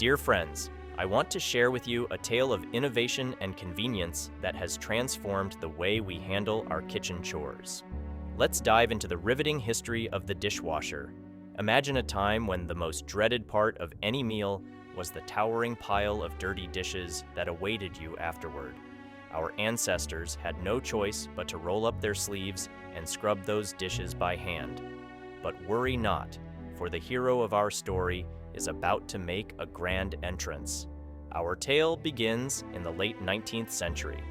Dear friends, I want to share with you a tale of innovation and convenience that has transformed the way we handle our kitchen chores. Let's dive into the riveting history of the dishwasher. Imagine a time when the most dreaded part of any meal was the towering pile of dirty dishes that awaited you afterward. Our ancestors had no choice but to roll up their sleeves and scrub those dishes by hand. But worry not, for the hero of our story is about to make a grand entrance. Our tale begins in the late 19th century,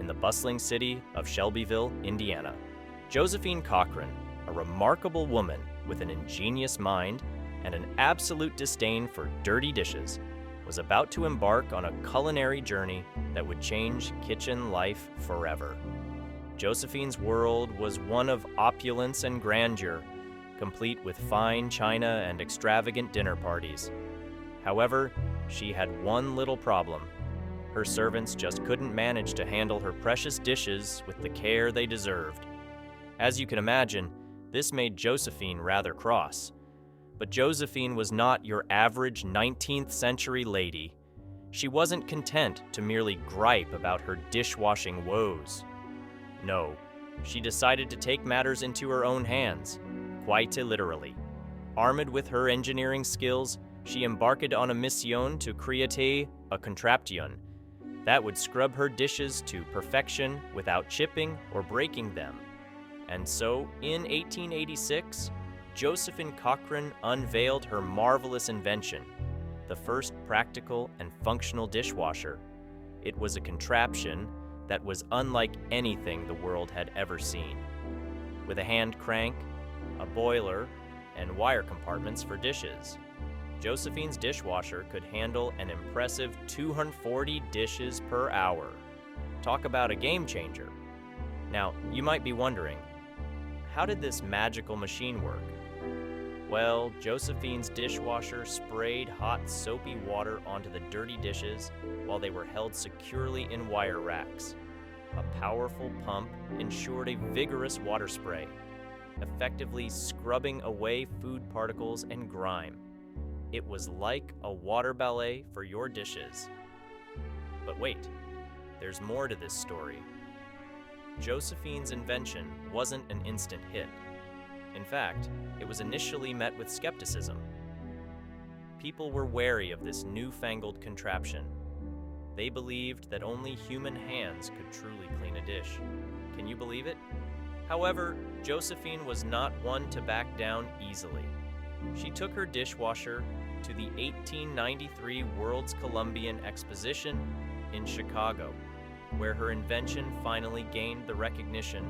in the bustling city of Shelbyville, Indiana. Josephine Cochran, a remarkable woman with an ingenious mind and an absolute disdain for dirty dishes, was about to embark on a culinary journey that would change kitchen life forever. Josephine's world was one of opulence and grandeur, complete with fine china and extravagant dinner parties. However, she had one little problem. Her servants just couldn't manage to handle her precious dishes with the care they deserved. As you can imagine, this made Josephine rather cross. But Josephine was not your average 19th century lady. She wasn't content to merely gripe about her dishwashing woes. No, she decided to take matters into her own hands, quite literally. Armed with her engineering skills, she embarked on a mission to create a contraption that would scrub her dishes to perfection without chipping or breaking them. And so, in 1886, Josephine Cochran unveiled her marvelous invention, the first practical and functional dishwasher. It was a contraption that was unlike anything the world had ever seen. With a hand crank, a boiler, and wire compartments for dishes, Josephine's dishwasher could handle an impressive 240 dishes per hour. Talk about a game changer. Now, you might be wondering, how did this magical machine work? Well, Josephine's dishwasher sprayed hot, soapy water onto the dirty dishes while they were held securely in wire racks. A powerful pump ensured a vigorous water spray, effectively scrubbing away food particles and grime. It was like a water ballet for your dishes. But wait, there's more to this story. Josephine's invention wasn't an instant hit. In fact, it was initially met with skepticism. People were wary of this newfangled contraption. They believed that only human hands could truly clean a dish. Can you believe it? However, Josephine was not one to back down easily. She took her dishwasher to the 1893 World's Columbian Exposition in Chicago, where her invention finally gained the recognition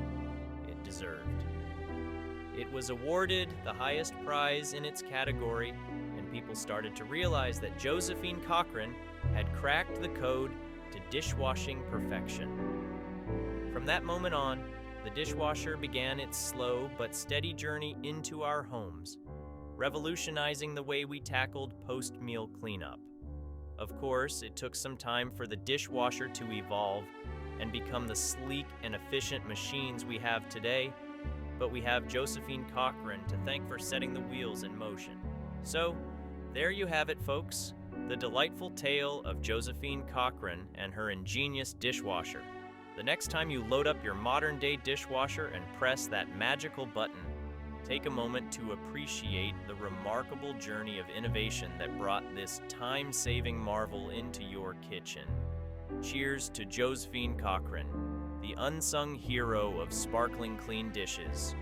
it deserved. It was awarded the highest prize in its category, and people started to realize that Josephine Cochran had cracked the code to dishwashing perfection. From that moment on, the dishwasher began its slow but steady journey into our homes, revolutionizing the way we tackled post-meal cleanup. Of course, it took some time for the dishwasher to evolve and become the sleek and efficient machines we have today, but we have Josephine Cochran to thank for setting the wheels in motion. So, there you have it, folks, the delightful tale of Josephine Cochran and her ingenious dishwasher. The next time you load up your modern-day dishwasher and press that magical button, take a moment to appreciate the remarkable journey of innovation that brought this time-saving marvel into your kitchen. Cheers to Josephine Cochran, the unsung hero of sparkling clean dishes.